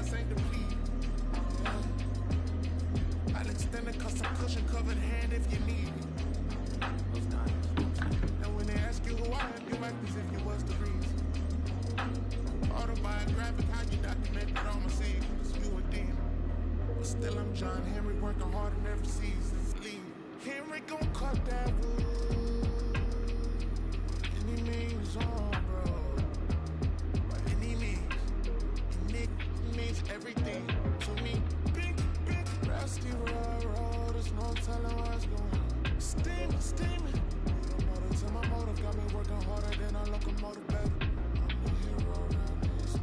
glass ain't depleted. Yeah. I'll extend a custom cushion covered hand if you need it. And when they ask you who I am, you act as if you was the reason. Autobiographic, how you document that all my savings, you a demon. But still I'm John Henry working hard in every season. Leave. Henry gon' cut that wood. Any means on, bro. By any means. And it means everything to me. Big, rusty road, there's no telling what's going on. Steaming. Till my motive got me working harder than a locomotive, baby. I'm the hero around this.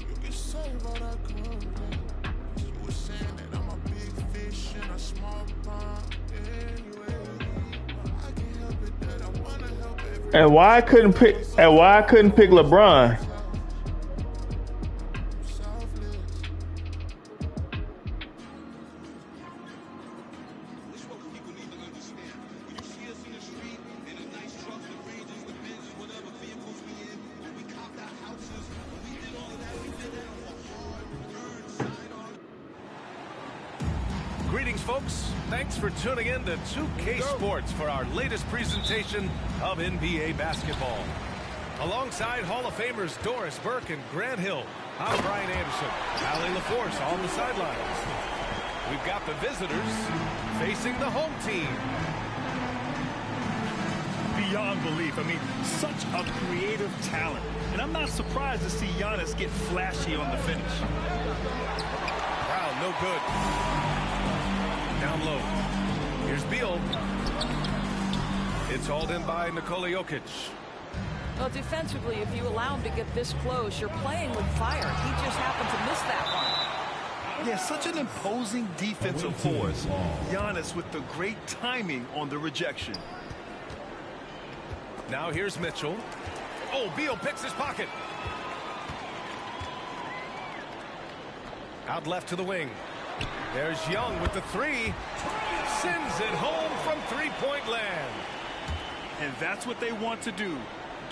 You can say what I couldn't be. You were saying that I'm a big fish in a small pond. Anyway, I can't help it that I wanna help everyone. And why I couldn't pick LeBron? Greetings, folks. Thanks for tuning in to 2K Sports for our latest presentation of NBA basketball. Alongside Hall of Famers Doris Burke and Grant Hill, I'm Brian Anderson. Allie LaForce on the sidelines. We've got the visitors facing the home team. Beyond belief. I mean, such a creative talent. And I'm not surprised to see Giannis get flashy on the finish. Brown, no good. Down low. Here's Beal. It's hauled in by Nikola Jokic. Well, defensively, if you allow him to get this close, you're playing with fire. He just happened to miss that one. Yeah, such an imposing defensive force. Giannis with the great timing on the rejection. Now here's Mitchell. Oh, Beal picks his pocket. Out left to the wing. There's Young with the three. Sends it home from three-point land. And that's what they want to do.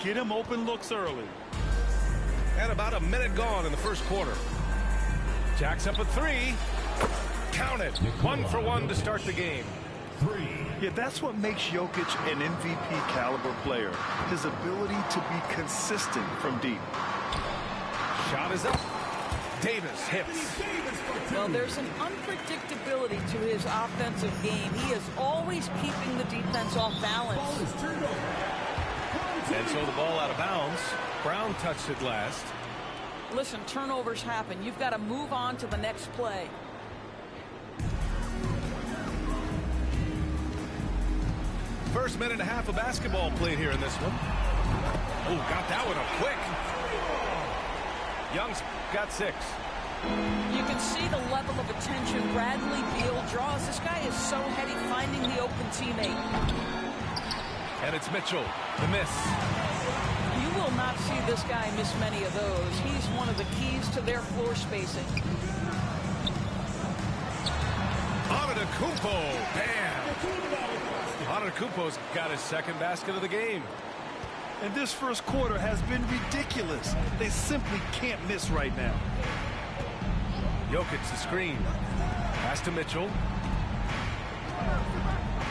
Get him open looks early. And about a minute gone in the first quarter. Jacks up a three. Count it. 1 for 1 to start the game. Yeah, that's what makes Jokic an MVP caliber player. His ability to be consistent from deep. Shot is up. Davis hits. Well, there's an unpredictability to his offensive game. He is always keeping the defense off balance. And so the ball out of bounds. Brown touched it last. Listen, turnovers happen. You've got to move on to the next play. First minute and a half of basketball played here in this one. Oh, got that one up quick. Young's got 6. You can see the level of attention Bradley Beal draws. This guy is so heady finding the open teammate. And it's Mitchell, the miss. You will not see this guy miss many of those. He's one of the keys to their floor spacing. Antetokounmpo, bam! Antetokounmpo's got his second basket of the game. And this first quarter has been ridiculous. They simply can't miss right now. Jokic the screen. Pass to Mitchell.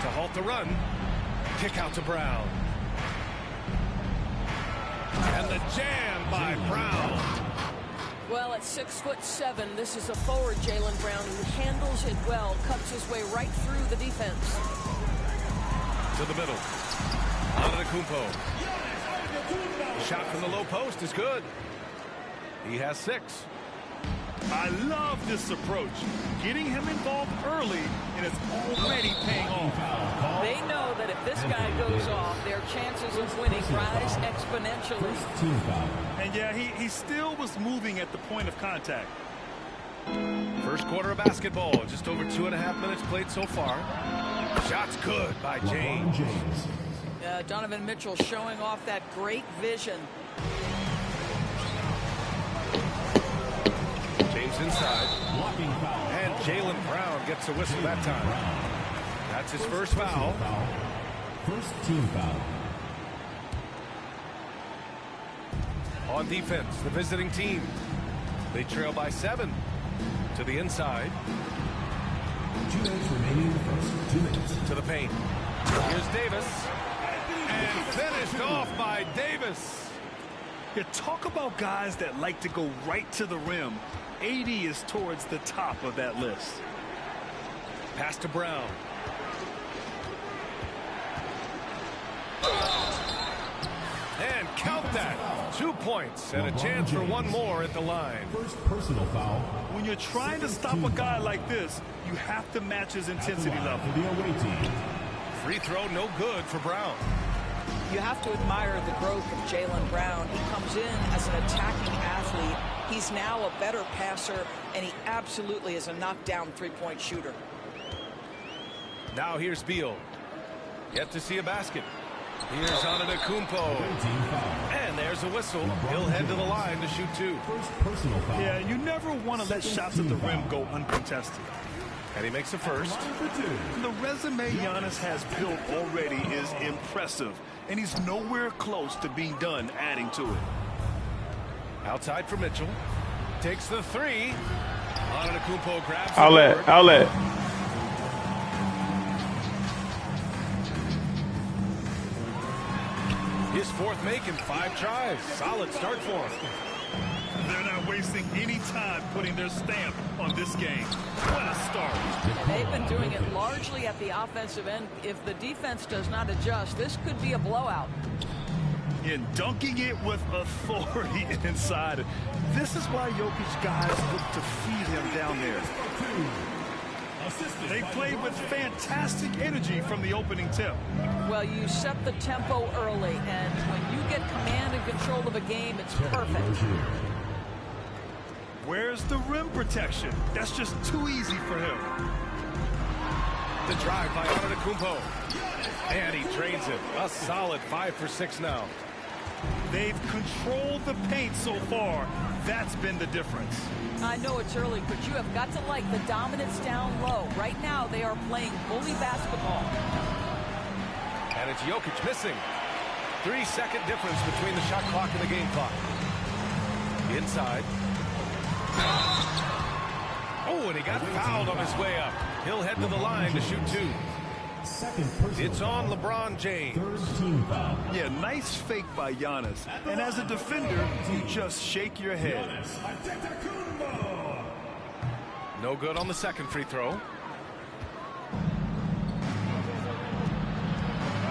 To halt the run. Kick out to Brown. And the jam by Brown. Well, at 6'7", this is a forward Jaylen Brown who handles it well, cuts his way right through the defense. To the middle. Antetokounmpo. Shot from the low post is good. He has 6. I love this approach. Getting him involved early, and it's already paying off. They know that if this guy goes off, their chances of winning rise exponentially. And yeah, he still was moving at the point of contact. First quarter of basketball. Just over 2.5 minutes played so far. Shot's good by James. Donovan Mitchell showing off that great vision. James inside. And Jaylen Brown gets a whistle that time. That's his first foul. First team foul. On defense, the visiting team. They trail by 7 to the inside. 2 minutes remaining in the first. 2 minutes. To the paint. Here's Davis. And finished off by Davis. Yeah, talk about guys that like to go right to the rim. AD is towards the top of that list. Pass to Brown. And count that. 2 points and a chance for one more at the line. First personal foul. When you're trying to stop a guy like this, you have to match his intensity level. For the away team. Free throw no good for Brown. You have to admire the growth of Jaylen Brown. He comes in as an attacking athlete. He's now a better passer, and he absolutely is a knockdown three-point shooter. Now here's Beal. Yet to see a basket. Here's Antetokounmpo. And there's a whistle. He'll head to the line to shoot 2. First personal foul. Yeah, you never want to let shots at the rim go uncontested. And he makes the first. The resume Giannis has built already is impressive, and he's nowhere close to being done adding to it. Outside for Mitchell. Takes the 3. Antetokounmpo grabs the board. Outlet. His 4th make in 5 tries. Solid start for him. They're not wasting any time putting their stamp on this game. What a start. And they've been doing it largely at the offensive end. If the defense does not adjust, this could be a blowout. In dunking it with authority inside. This is why Jokic guys look to feed him down there. They played with fantastic energy from the opening tip. Well, you set the tempo early, and when you get command and control of a game, it's perfect. Where's the rim protection? That's just too easy for him. The drive by Antetokounmpo. And he drains it. A solid 5 for 6 now. They've controlled the paint so far. That's been the difference. I know it's early, but you have got to like the dominance down low. Right now, they are playing bully basketball. And it's Jokic missing. 3-second difference between the shot clock and the game clock. Inside. Oh, and he got fouled on his way up. He'll head to the line to shoot 2. It's on LeBron James. Third team foul. Yeah, nice fake by Giannis. And as a defender, you just shake your head. No good on the second free throw.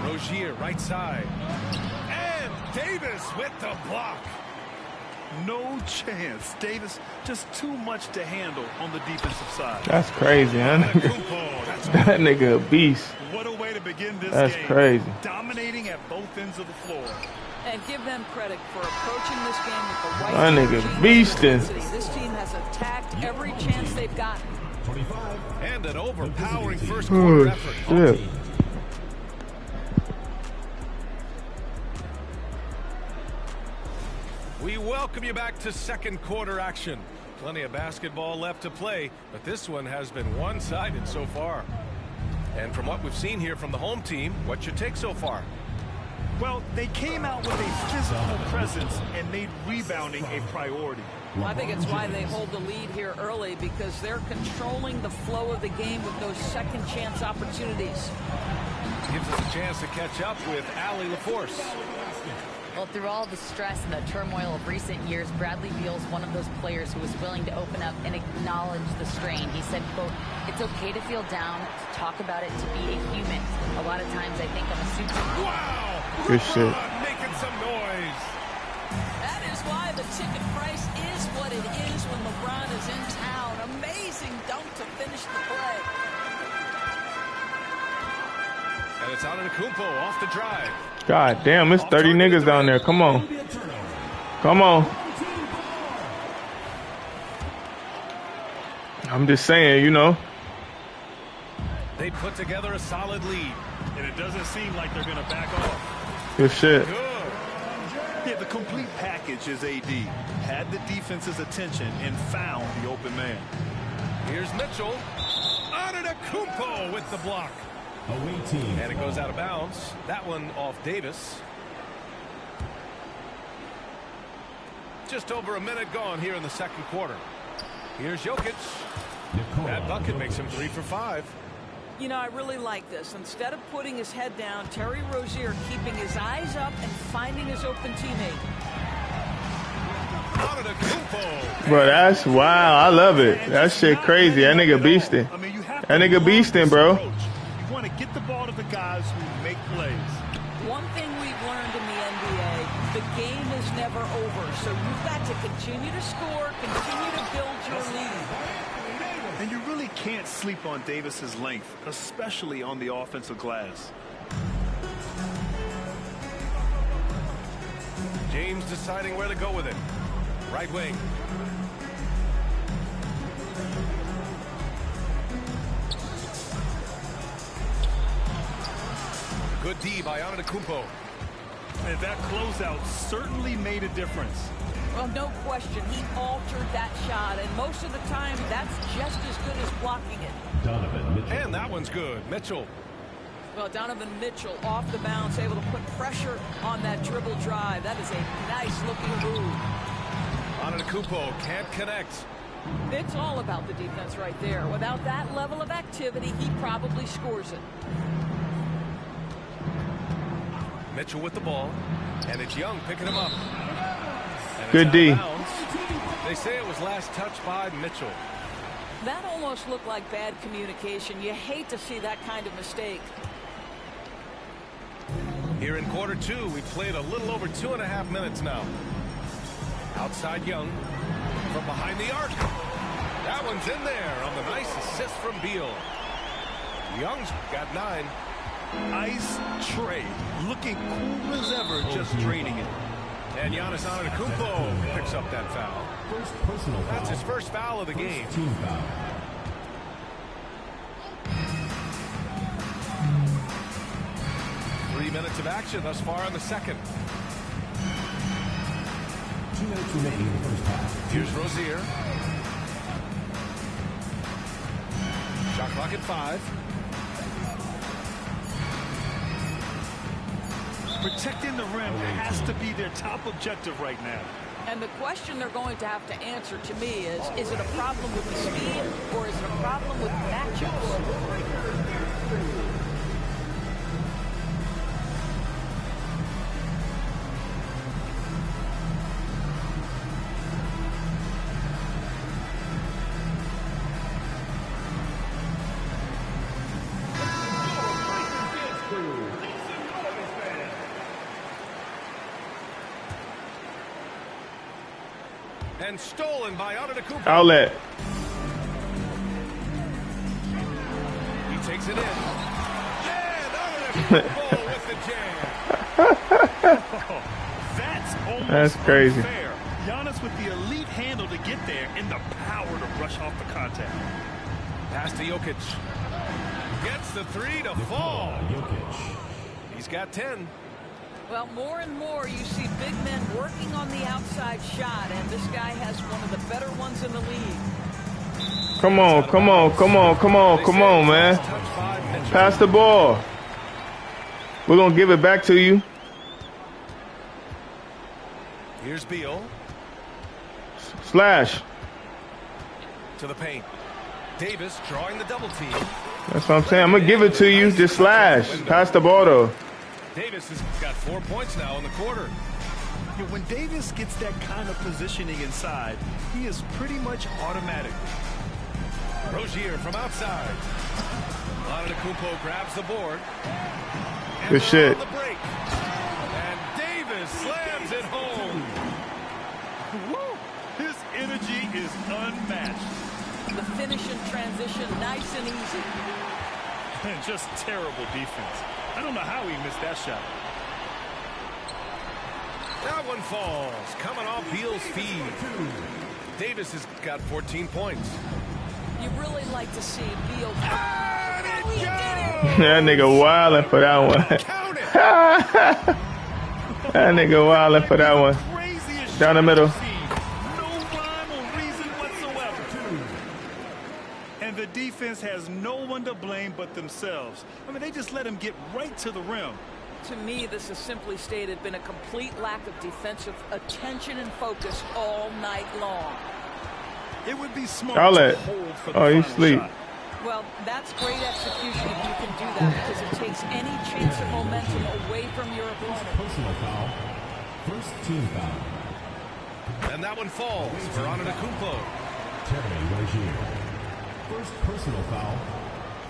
Rozier, right side. And Davis with the block. No chance. Davis just too much to handle on the defensive side. That's crazy, huh? That nigga a beast. What a way to begin this That's game. crazy. Dominating at both ends of the floor. And give them credit for approaching this game with the right That nigga energy and beastin'. intensity. This team has attacked every chance they've gotten. 25. And an overpowering first quarter effort. Shit. We welcome you back to second quarter action. Plenty of basketball left to play, but this one has been one-sided so far. And from what we've seen here from the home team, what's your take so far? Well, they came out with a physical presence and made rebounding a priority. I think it's why they hold the lead here early, because they're controlling the flow of the game with those second chance opportunities. Gives us a chance to catch up with Allie LaForce. Well, through all the stress and the turmoil of recent years, Bradley Beal's one of those players who was willing to open up and acknowledge the strain. He said, quote, "It's okay to feel down, to talk about it, to be a human. A lot of times I think I'm a super..." Wow! Good shit. Making some noise. That is why the ticket price is what it is when LeBron is in town. Amazing dunk to finish the play. And it's Antetokounmpo off the drive. God damn, it's 30 niggas down there. Come on. Come on. I'm just saying, you know. They put together a solid lead. And it doesn't seem like they're going to back off. Good shit. Good. Yeah, the complete package is AD. Had the defense's attention and found the open man. Here's Mitchell. Antetokounmpo with the block. Away team. And it goes out of bounds. That one off Davis. Just over a minute gone here in the second quarter. Here's Jokic. That bucket makes him 3 for 5. You know, I really like this. Instead of putting his head down, Terry Rozier keeping his eyes up and finding his open teammate. Bro, that's wow. I love it. That shit crazy. That nigga beastin'. I mean, you have That nigga beastin', bro. You want to get the ball to the guys who make plays. One thing we've learned in the NBA, the game is never over. So you've got to continue to score, continue to build your lead. And you really can't sleep on Davis's length, especially on the offensive glass. James deciding where to go with it. Right wing. Good D by Antetokounmpo. And that closeout certainly made a difference. Well, no question. He altered that shot, and most of the time, that's just as good as blocking it. Donovan Mitchell. And that one's good. Mitchell. Well, Donovan Mitchell off the bounce, able to put pressure on that dribble drive. That is a nice-looking move. Antetokounmpo can't connect. It's all about the defense right there. Without that level of activity, he probably scores it. Mitchell with the ball, and it's Young picking him up. And Good D. They say it was last touched by Mitchell. That almost looked like bad communication. You hate to see that kind of mistake. Here in quarter 2, we've played a little over 2.5 minutes now. Outside Young from behind the arc. That one's in there on the nice assist from Beal. Young's got 9. Ice tray, looking cool as ever, just draining it. And Giannis Antetokounmpo picks up that foul. First personal foul. That's his first foul of the game. Team foul. Three minutes of action thus far in the second. 2 minutes remaining in the first half. Here's Rozier. Shot clock at 5. Protecting the rim has to be their top objective right now. And the question they're going to have to answer to me is it a problem with the speed or is it a problem with matchups? And stolen by Antetokounmpo. Outlet. He takes it in. And Antetokounmpo with the jam. That's almost That's crazy. unfair. Giannis with the elite handle to get there and the power to brush off the contact. Pass to Jokic. Gets the 3 to fall. Jokic. He's got 10. Well, more and more you see big men working on the outside shot, and this guy has one of the better ones in the league. Come on, come on, come on, come on, come on, man. Pass the ball. We're going to give it back to you. Here's Beal. Slash. To the paint. Davis drawing the double team. That's what I'm saying. I'm going to give it to you. Just slash. Pass the ball, though. Davis has got 4 points now in the quarter. Yeah, when Davis gets that kind of positioning inside, he is pretty much automatic. Rozier from outside. Antetokounmpo grabs the board. And Good shit. on the break. And Davis slams it home. Woo! His energy is unmatched. The finish in transition, nice and easy. And just terrible defense. I don't know how he missed that shot. That one falls. Coming off Beal's feed. Davis has got 14 points. You really like to see Beal. And it goes! That nigga wildin' for that one. Count it! That nigga wildin' for that one. Craziest Down the shot middle. I've seen. No rhyme or reason whatsoever. And the defense has no one to blame but themselves. I mean, they just let him get right to the rim. To me, this is simply stated been a complete lack of defensive attention and focus all night long. It would be smart to hold for the final shot. Well, that's great execution if you can do that, because it takes any chance of momentum away from your opponent. Personal foul. First team foul. And that one falls for Antetokounmpo. Terry Rozier. First personal foul.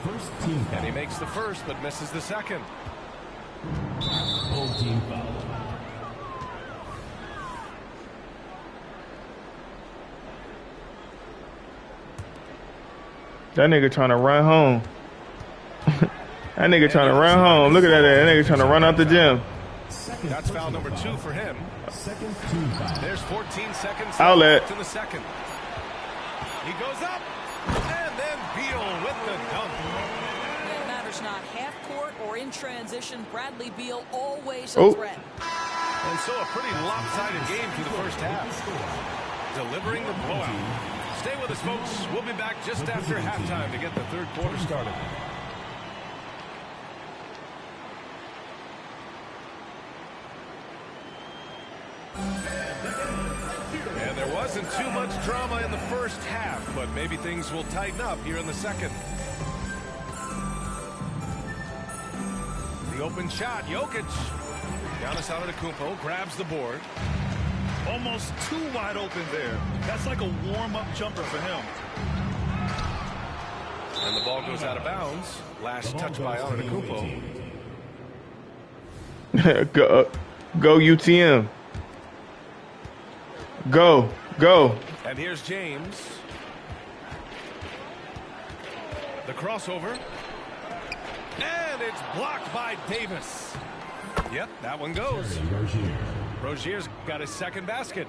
First team foul. And he makes the first, but misses the second. Full team foul. That nigga trying to run home. That nigga trying to run home. Look at that. That nigga trying to run out the gym. That's foul number 2 for him. Second team foul. There's 14 seconds Outlet. left in the second. He goes up, and then Beal with the dunk. It matters not half court or in transition. Bradley Beal always a threat. And so a pretty lopsided game through the first half. Delivering the blowout. Stay with us, folks. We'll be back just after halftime to get the third quarter started. And there wasn't too much drama in the first half, but maybe things will tighten up here in the second. The open shot, Jokic. Giannis Antetokounmpo grabs the board. Almost too wide open there. That's like a warm-up jumper for him. And the ball goes out of bounds. Last touch by Antetokounmpo. Go UTM. Go. And here's James. The crossover. And it's blocked by Davis. Yep, that one goes. Rozier's got his second basket.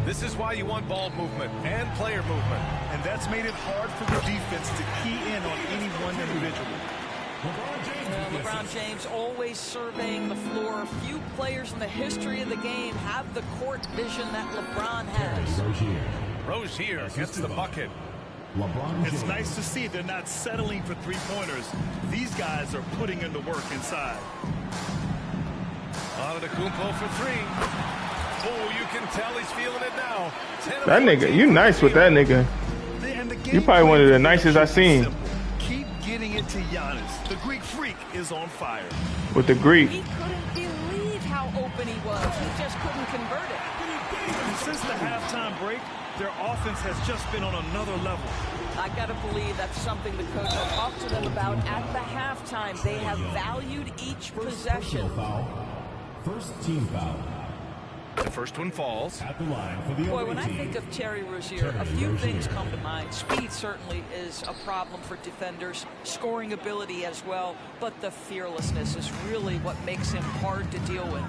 This is why you want ball movement and player movement. And that's made it hard for the defense to key in on any one individual. LeBron James always surveying the floor. Few players in the history of the game have the court vision that LeBron has. Rozier gets the bucket. It's nice to see they're not settling for three-pointers. These guys are putting in the work inside. Antetokounmpo for 3. Oh, you can tell he's feeling it now. That nigga, you nice with that nigga. You probably one of the nicest I've seen. Keep getting it to Giannis. The Greek freak is on fire. With the Greek. He couldn't believe how open he was. He just couldn't convert it. And since the halftime break, their offense has just been on another level. I got to believe that's something the coach will talk to them about at the halftime. They have valued each possession. First team foul. The first one falls. At the line for the Boy, when I think of Terry Rozier, a few things come to mind. Speed certainly is a problem for defenders, scoring ability as well, but the fearlessness is really what makes him hard to deal with.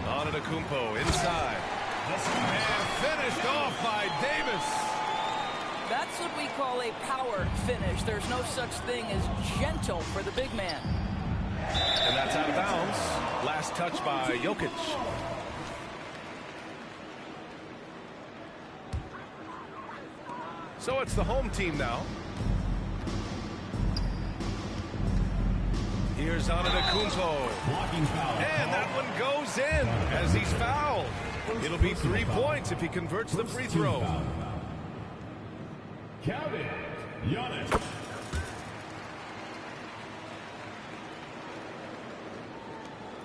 Antetokounmpo inside. And finished off by Davis. That's what we call a power finish. There's no such thing as gentle for the big man. And that's out of bounds. Last touch by Jokic. So it's the home team now. Here's Antetokounmpo. And that one goes in as he's fouled. It'll be 3 points if he converts the free throw. Count it. Giannis.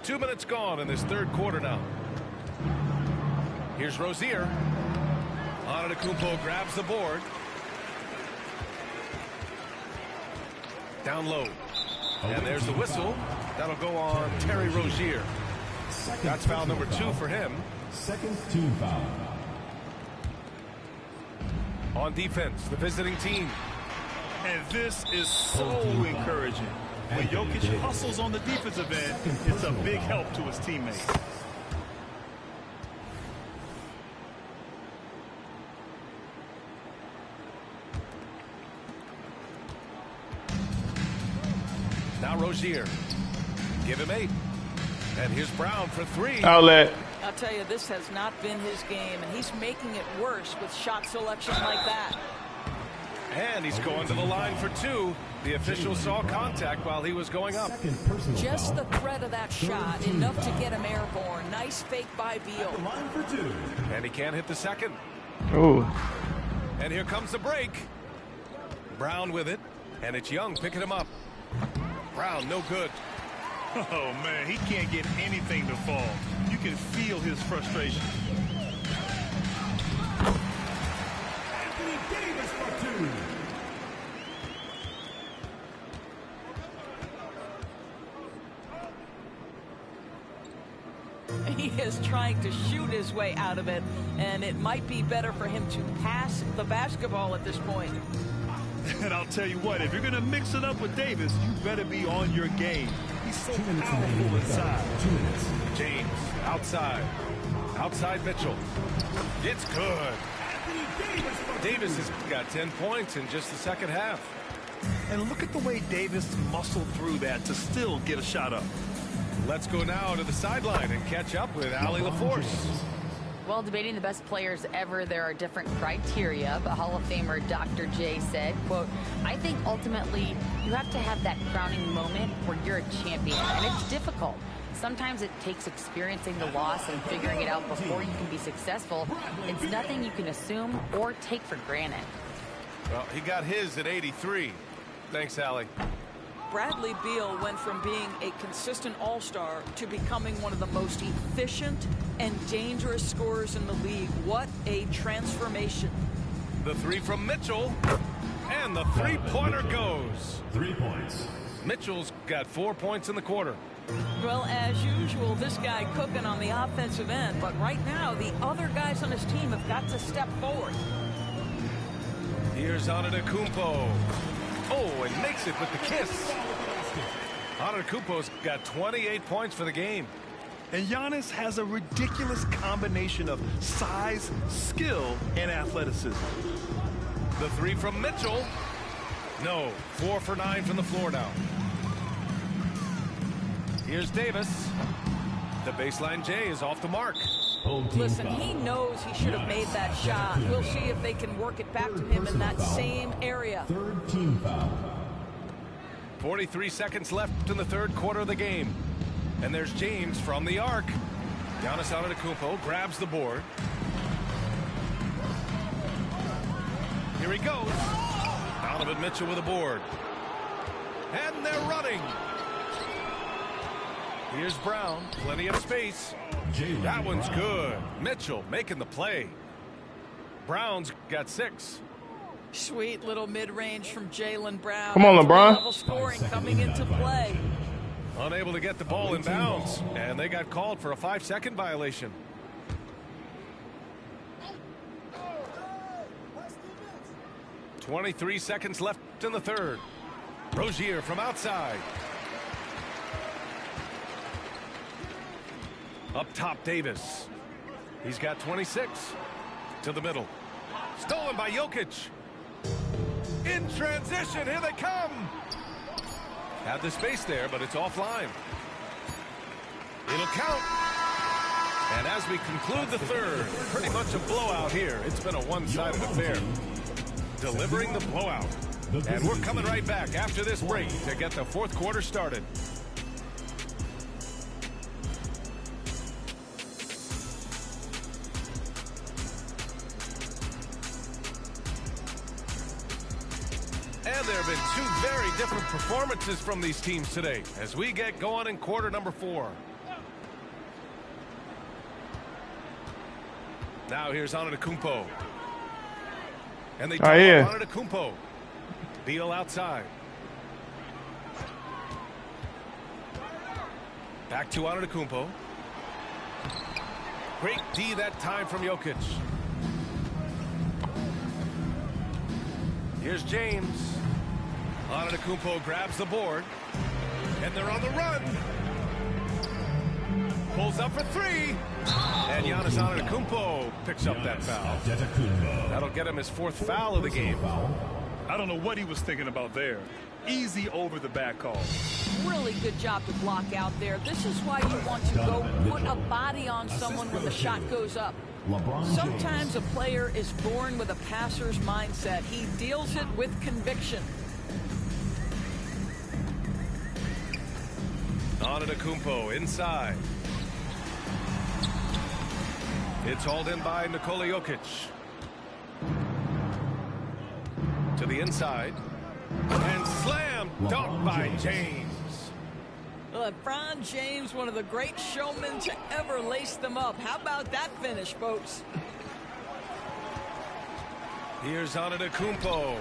Two minutes gone in this third quarter now. Here's Rozier. Antetokounmpo grabs the board. Down low. And there's the whistle. That'll go on Terry Rozier. That's foul number 2 for him. Second team foul. On defense, the visiting team. And this is so encouraging. When Jokic hustles on the defensive end, it's a big help to his teammates. Now Rozier. Give him 8. And here's Brown for 3. Outlet. I'll tell you, this has not been his game, and he's making it worse with shot selection like that. And he's going to the line for two. The official saw contact while he was going up. Just the threat of that shot, enough to get him airborne. Nice fake by Beal. And he can't hit the second. Oh. And here comes the break. Brown with it. And it's Young picking him up. Brown, no good. Oh, man, he can't get anything to fall. You can feel his frustration. Anthony Davis for two. He is trying to shoot his way out of it, and it might be better for him to pass the basketball at this point. And I'll tell you what, if you're going to mix it up with Davis, you better be on your game. He's so powerful inside. 2 minutes. James, outside. Outside Mitchell. It's good. Davis has got 10 points in just the second half. And look at the way Davis muscled through that to still get a shot up. Let's go now to the sideline and catch up with Allie LaForce. Well, debating the best players ever, there are different criteria, but Hall of Famer Dr. J said, quote, I think ultimately you have to have that crowning moment where you're a champion, and it's difficult. Sometimes it takes experiencing the loss and figuring it out before you can be successful. It's nothing you can assume or take for granted. Well, he got his at 83. Thanks, Allie. Bradley Beal went from being a consistent all-star to becoming one of the most efficient and dangerous scorers in the league. What a transformation. The three from Mitchell, and the three-pointer goes. 3 points. Mitchell's got 4 points in the quarter. Well, as usual, this guy cooking on the offensive end, but right now the other guys on his team have got to step forward. Here's Antetokounmpo. Oh, and makes it with the kiss. Antetokounmpo's got 28 points for the game. And Giannis has a ridiculous combination of size, skill, and athleticism. The three from Mitchell. No, 4 for 9 from the floor now. Here's Davis. The baseline J is off the mark. Listen, he knows he should have made that shot. We'll see if they can work it back to him in that same area. Third team foul. 43 seconds left in the third quarter of the game. And there's James from the arc. Giannis Antetokounmpo grabs the board. Here he goes. Donovan Mitchell with a board. And they're running. Here's Brown. Plenty of space. That one's good. Mitchell making the play. Brown's got 6. Sweet little mid-range from Jaylen Brown. Come on, LeBron. Level scoring coming into play. Unable to get the ball in bounds. And they got called for a 5-second violation. .23 seconds left in the third. Rozier from outside. Up top, Davis. He's got 26. To the middle. Stolen by Jokic. In transition, here they come. Had the space there, but it's offline. It'll count. And as we conclude the third, pretty much a blowout here. It's been a one-sided affair. Delivering the blowout. And we're coming right back after this break to get the fourth quarter started. And there have been two very different performances from these teams today as we get going in quarter number 4. Now here's Antetokounmpo. And they double Antetokounmpo. Beal outside. Back to Antetokounmpo. Great D that time from Jokic. Here's James. Antetokounmpo grabs the board. And they're on the run. Pulls up for 3. And Giannis Antetokounmpo picks up that foul. That'll get him his 4th foul of the game. I don't know what he was thinking about there. Easy over the back call. Really good job to block out there. This is why you want to go put a body on someone when the shot goes up. Sometimes a player is born with a passer's mindset. He deals it with conviction. Antetokounmpo inside. It's hauled in by Nikola Jokic. To the inside. And slam dunk by James. LeBron James, one of the great showmen to ever lace them up. How about that finish, folks? Here's Antetokounmpo.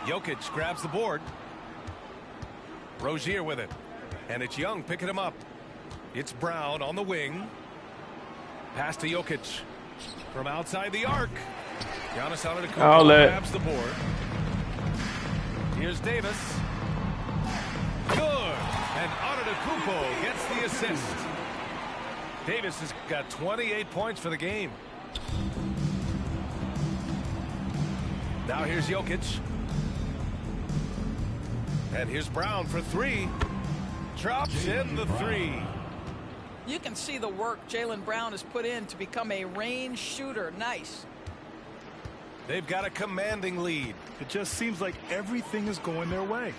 Jokic grabs the board. Rozier with it. And it's Young picking him up. It's Brown on the wing. Pass to Jokic. From outside the arc. Giannis Antetokounmpo grabs the board. Here's Davis. Good. And Antetokounmpo gets the assist. Davis has got 28 points for the game. Now here's Jokic. And here's Brown for three. Drops in the three. You can see the work Jaylen Brown has put in to become a range shooter. Nice. They've got a commanding lead. It just seems like everything is going their way.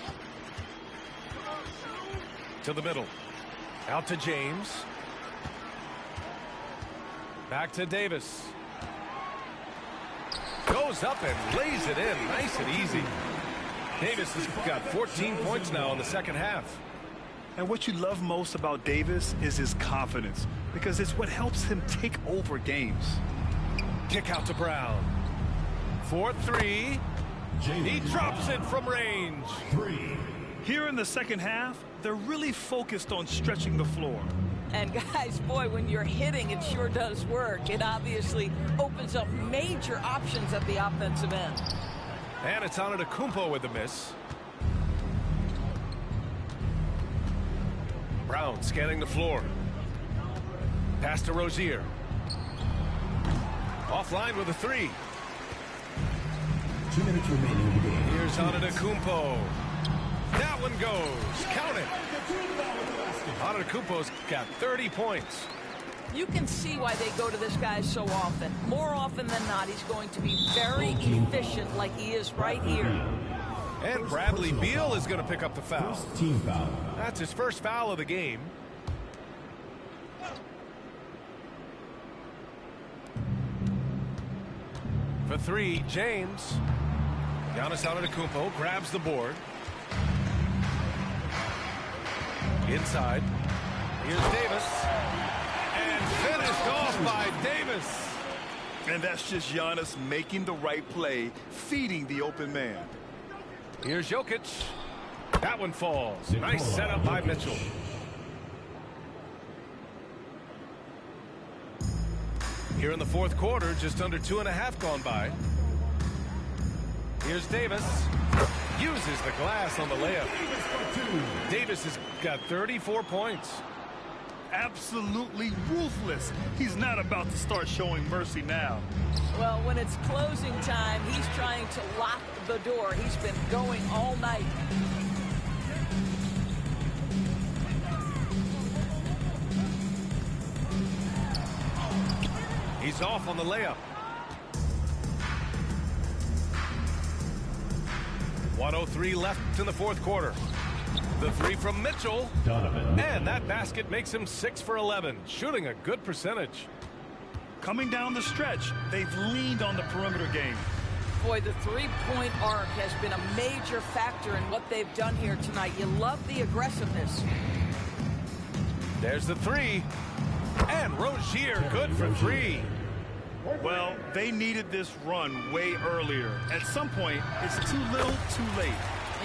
To the middle. Out to James. Back to Davis. Goes up and lays it in. Nice and easy. Davis has got 14 points now in the second half. And what you love most about Davis is his confidence, because it's what helps him take over games. Kick out to Brown. 4-3. He drops it from range. Here in the second half, they're really focused on stretching the floor. And guys, boy, when you're hitting, it sure does work. It obviously opens up major options at the offensive end. And it's Antetokounmpo with the miss. Brown scanning the floor. Pass to Rozier. Offline with a three. 2 minutes remaining in the game. Here's Antetokounmpo. That one goes. Count it. Antetokounmpo's got 30 points. You can see why they go to this guy so often. More often than not, he's going to be very efficient like he is right here. And Bradley Beal is going to pick up the foul. First team foul. That's his first foul of the game. For three, James. Giannis Antetokounmpo grabs the board. Inside. Here's Davis. And finished off by Davis. And that's just Giannis making the right play, feeding the open man. Here's Jokic. That one falls. Nice setup by Mitchell. Here in the fourth quarter, just under 2.5 gone by. Here's Davis. Uses the glass on the layup. Davis has got 34 points. Absolutely ruthless. He's not about to start showing mercy now. Well, when it's closing time, he's trying to lock the door. He's been going all night. He's off on the layup. 1:03 left in the fourth quarter. The three from Mitchell. Donovan. And that basket makes him 6 for 11, shooting a good percentage. Coming down the stretch, they've leaned on the perimeter game. Boy, the three-point arc has been a major factor in what they've done here tonight. You love the aggressiveness. There's the three. And Rozier good for three. Well, they needed this run way earlier. At some point, it's too little, too late.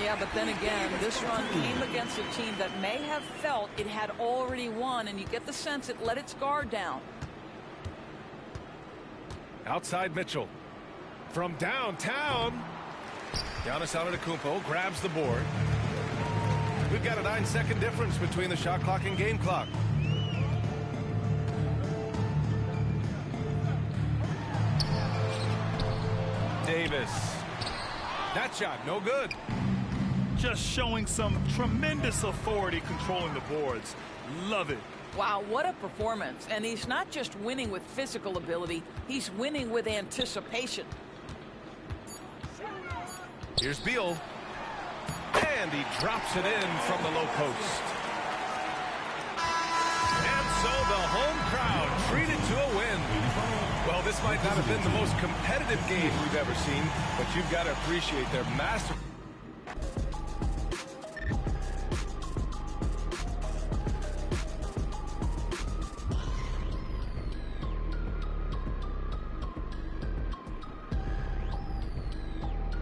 Yeah, but then again, this run came against a team that may have felt it had already won, and you get the sense it let its guard down. Outside Mitchell. From downtown. Giannis Antetokounmpo grabs the board. We've got a 9-second difference between the shot clock and game clock. Davis. That shot, no good. Just showing some tremendous authority controlling the boards. Love it. Wow, what a performance. And he's not just winning with physical ability, he's winning with anticipation. Here's Beal. And he drops it in from the low post. And so the home crowd treated to a win. Well, this might not have been the most competitive game we've ever seen, but you've got to appreciate their master.